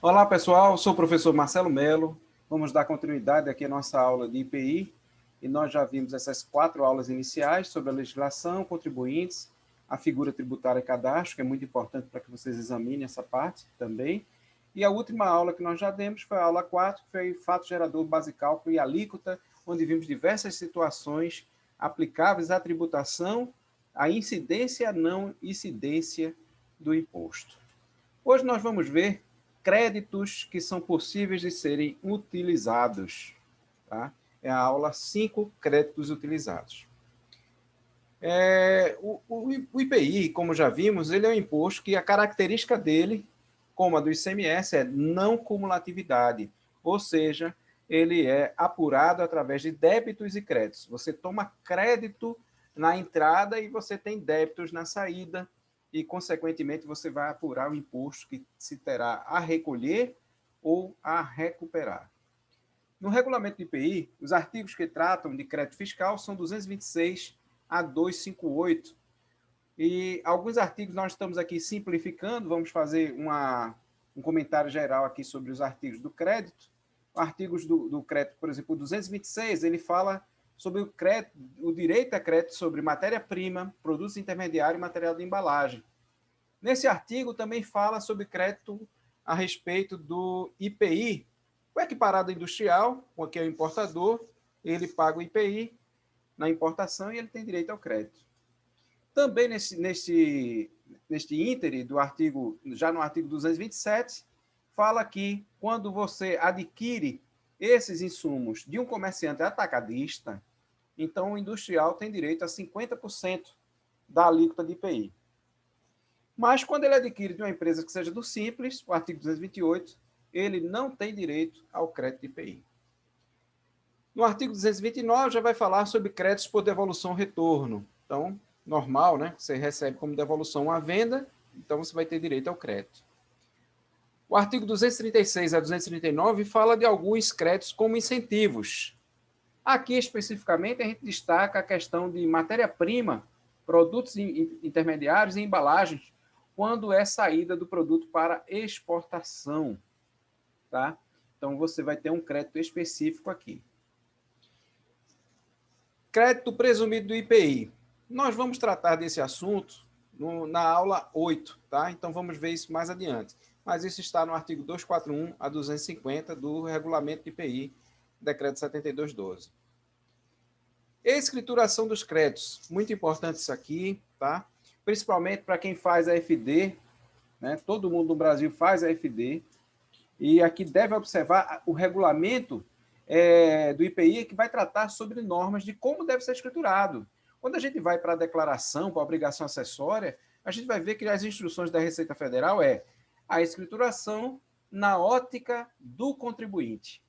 Olá, pessoal. Sou o professor Marcelo Melo. Vamos dar continuidade aqui à nossa aula de IPI. E nós já vimos essas 4 aulas iniciais sobre a legislação, contribuintes, a figura tributária e cadastro, que é muito importante para que vocês examinem essa parte também. E a última aula que nós já demos foi a aula 4, que foi fato gerador, base cálculo e alíquota, onde vimos diversas situações aplicáveis à tributação, à incidência e à não incidência do imposto. Hoje nós vamos ver créditos que são possíveis de serem utilizados. Tá? É a aula 5, créditos utilizados. O IPI, como já vimos, ele é um imposto que a característica dele, como a do ICMS, é não cumulatividade, ou seja, ele é apurado através de débitos e créditos. Você toma crédito na entrada e você tem débitos na saída, e, consequentemente, você vai apurar o imposto que se terá a recolher ou a recuperar. No regulamento do IPI, os artigos que tratam de crédito fiscal são 226 a 258. E alguns artigos nós estamos aqui simplificando, vamos fazer um comentário geral aqui sobre os artigos do crédito. Artigos do crédito, por exemplo, o 226, ele fala sobre o direito a crédito sobre matéria-prima, produtos intermediários e material de embalagem. Nesse artigo também fala sobre crédito a respeito do IPI, o equiparado industrial, que é o importador, ele paga o IPI na importação e ele tem direito ao crédito. Também neste íntere do artigo, já no artigo 227, fala que quando você adquire esses insumos de um comerciante atacadista, então o industrial tem direito a 50% da alíquota de IPI. Mas quando ele adquire de uma empresa que seja do Simples, o artigo 228, ele não tem direito ao crédito de IPI. No artigo 229 já vai falar sobre créditos por devolução-retorno. Então, normal, né? Você recebe como devolução uma venda, então você vai ter direito ao crédito. O artigo 236 a 239 fala de alguns créditos como incentivos. Aqui, especificamente, a gente destaca a questão de matéria-prima, produtos intermediários e embalagens, quando é saída do produto para exportação. Tá? Então, você vai ter um crédito específico aqui. Crédito presumido do IPI. Nós vamos tratar desse assunto na aula 8, tá? Então, vamos ver isso mais adiante. Mas isso está no artigo 241 a 250 do Regulamento do IPI, Decreto 7212. Escrituração dos créditos. Muito importante isso aqui, tá? Principalmente para quem faz a FD, né? Todo mundo no Brasil faz a FD, e aqui deve observar o regulamento do IPI, que vai tratar sobre normas de como deve ser escriturado. Quando a gente vai para a declaração, para a obrigação acessória, a gente vai ver que as instruções da Receita Federal é a escrituração na ótica do contribuinte.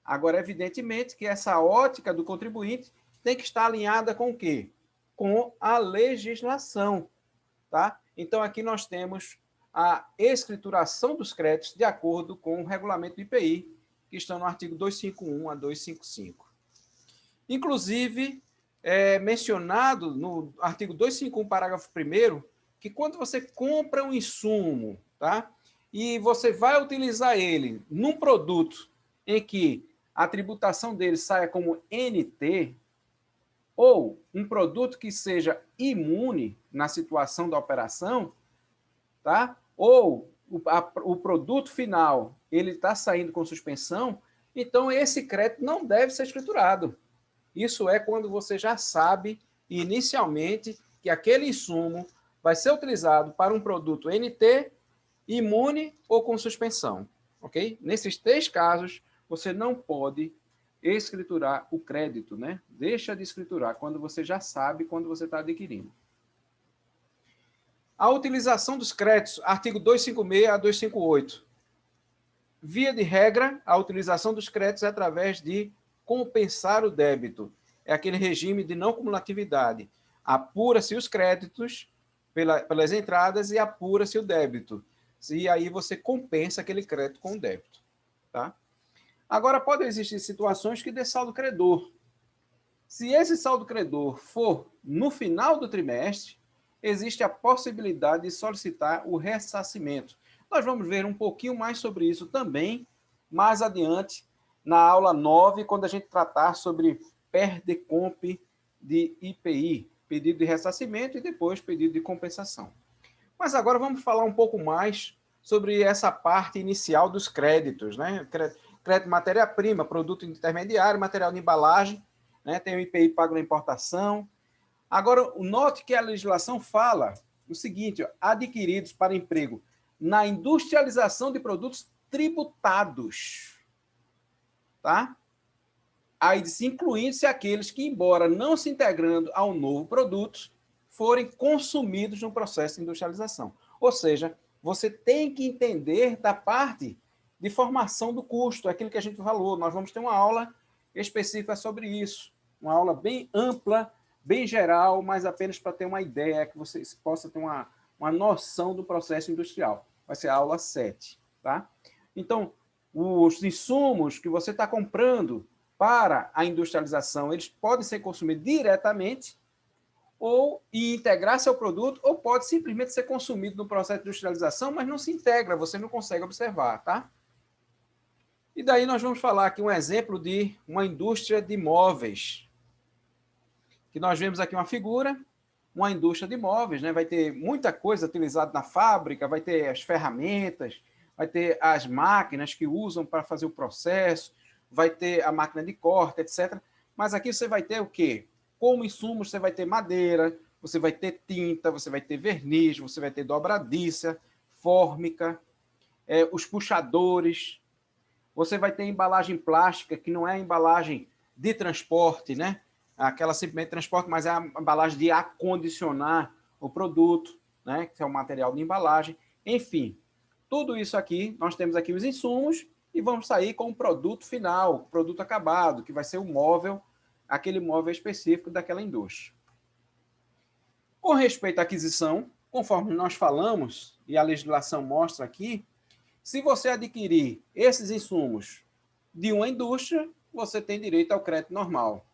Agora, evidentemente que essa ótica do contribuinte tem que estar alinhada com o quê? Com a legislação. Tá? Então, aqui nós temos a escrituração dos créditos de acordo com o regulamento do IPI, que estão no artigo 251 a 255. Inclusive, é mencionado no artigo 251, parágrafo 1º, que quando você compra um insumo, tá? E você vai utilizar ele num produto em que a tributação dele saia como NT, ou um produto que seja imune na situação da operação, tá? Ou o produto final ele está saindo com suspensão, então esse crédito não deve ser escriturado. Isso é quando você já sabe inicialmente que aquele insumo vai ser utilizado para um produto NT, imune ou com suspensão. Ok? Nesses 3 casos, você não pode escriturar o crédito, né? Deixa de escriturar quando você já sabe quando você está adquirindo. A utilização dos créditos, artigo 256 a 258. Via de regra, a utilização dos créditos é através de compensar o débito. É aquele regime de não cumulatividade. Apura-se os créditos pelas entradas e apura-se o débito. E aí você compensa aquele crédito com o débito. Tá? Agora, podem existir situações que dê saldo credor. Se esse saldo credor for no final do trimestre, existe a possibilidade de solicitar o ressarcimento. Nós vamos ver um pouquinho mais sobre isso também, mais adiante, na aula 9, quando a gente tratar sobre PERDECOMP de IPI, pedido de ressarcimento e depois pedido de compensação. Mas agora vamos falar um pouco mais sobre essa parte inicial dos créditos, né? Crédito matéria-prima, produto intermediário, material de embalagem, né? Tem o IPI pago na importação. Agora, note que a legislação fala o seguinte, ó, adquiridos para emprego na industrialização de produtos tributados, tá? Aí se incluindo-se aqueles que, embora não se integrando ao novo produto, forem consumidos no processo de industrialização. Ou seja, você tem que entender da parte de formação do custo, aquilo que a gente falou. Nós vamos ter uma aula específica sobre isso, uma aula bem ampla, bem geral, mas apenas para ter uma ideia, que você possa ter uma noção do processo industrial. Vai ser a aula 7, tá? Então, os insumos que você está comprando para a industrialização, eles podem ser consumidos diretamente ou integrar-se ao produto, ou pode simplesmente ser consumido no processo de industrialização, mas não se integra, você não consegue observar, tá? E daí nós vamos falar aqui um exemplo de uma indústria de móveis, que nós vemos aqui uma figura, uma indústria de móveis, né? Vai ter muita coisa utilizada na fábrica, vai ter as ferramentas, vai ter as máquinas que usam para fazer o processo, vai ter a máquina de corte, etc. Mas aqui você vai ter o quê? Como insumos, você vai ter madeira, você vai ter tinta, você vai ter verniz, você vai ter dobradiça, fórmica, os puxadores, você vai ter embalagem plástica, que não é a embalagem de transporte, né? Aquela simplesmente transporte, mas é a embalagem de acondicionar o produto, né? Que é o material de embalagem. Enfim, tudo isso aqui, nós temos aqui os insumos e vamos sair com o produto final, o produto acabado, que vai ser o móvel, aquele móvel específico daquela indústria. Com respeito à aquisição, conforme nós falamos, e a legislação mostra aqui, se você adquirir esses insumos de uma indústria, você tem direito ao crédito normal.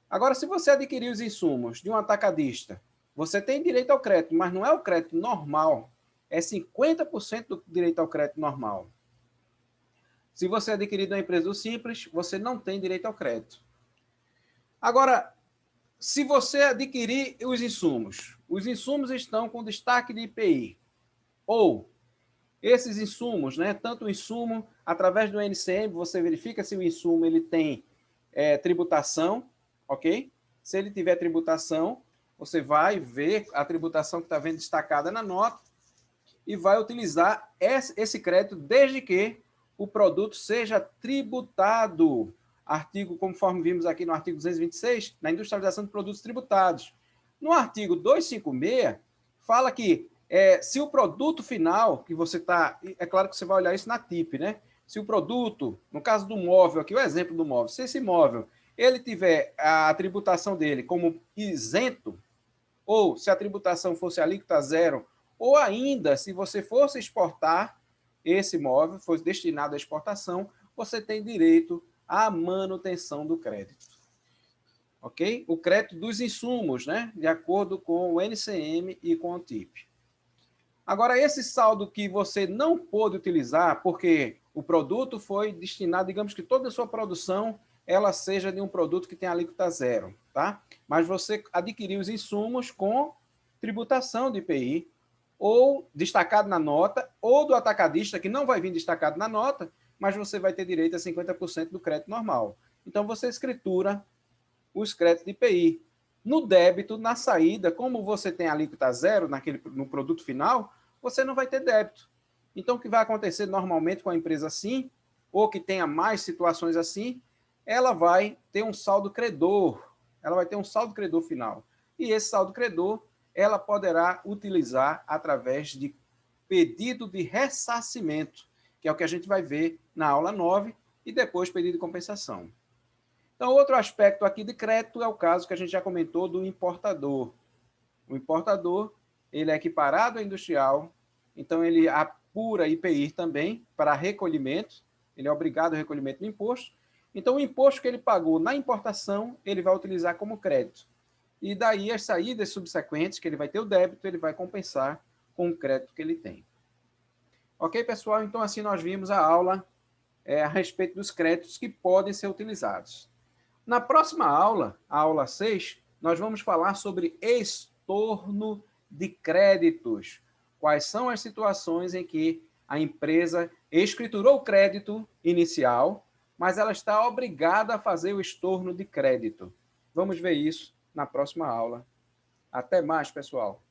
Agora, se você adquirir os insumos de um atacadista, você tem direito ao crédito, mas não é o crédito normal, é 50% do direito ao crédito normal. Se você adquirir de uma empresa do Simples, você não tem direito ao crédito. Agora, se você adquirir os insumos estão com destaque de IPI, ou esses insumos, né, tanto o insumo, através do NCM, você verifica se o insumo ele tem tributação, ok? Se ele tiver tributação, você vai ver a tributação que está vendo destacada na nota e vai utilizar esse crédito desde que o produto seja tributado. Artigo, conforme vimos aqui no artigo 226, na industrialização de produtos tributados. No artigo 256, fala que se o produto final que você está... É claro que você vai olhar isso na TIP, né? Se o produto, no caso do móvel, aqui o exemplo do móvel, se esse móvel ele tiver a tributação dele como isento, ou se a tributação fosse alíquota zero, ou ainda, se você fosse exportar esse móvel, fosse destinado à exportação, você tem direito à manutenção do crédito. Ok? O crédito dos insumos, né? De acordo com o NCM e com o TIP. Agora, esse saldo que você não pôde utilizar, porque o produto foi destinado, digamos que toda a sua produção, ela seja de um produto que tem alíquota zero, tá? Mas você adquiriu os insumos com tributação de IPI, ou destacado na nota, ou do atacadista, que não vai vir destacado na nota, mas você vai ter direito a 50% do crédito normal. Então, você escritura os créditos de IPI. No débito, na saída, como você tem alíquota zero no produto final, você não vai ter débito. Então, o que vai acontecer normalmente com a empresa assim, ou que tenha mais situações assim, ela vai ter um saldo credor. Ela vai ter um saldo credor final. E esse saldo credor, ela poderá utilizar através de pedido de ressarcimento, que é o que a gente vai ver na aula 9, e depois pedido de compensação. Então, outro aspecto aqui de crédito é o caso que a gente já comentou do importador. O importador, ele é equiparado ao industrial, então ele apura IPI também para recolhimento, ele é obrigado ao recolhimento do imposto. Então, o imposto que ele pagou na importação, ele vai utilizar como crédito. E daí, as saídas subsequentes, que ele vai ter o débito, ele vai compensar com o crédito que ele tem. Ok, pessoal? Então, assim nós vimos a aula a respeito dos créditos que podem ser utilizados. Na próxima aula, a aula 6, nós vamos falar sobre estorno de créditos. Quais são as situações em que a empresa escriturou o crédito inicial, mas ela está obrigada a fazer o estorno de crédito. Vamos ver isso na próxima aula. Até mais, pessoal.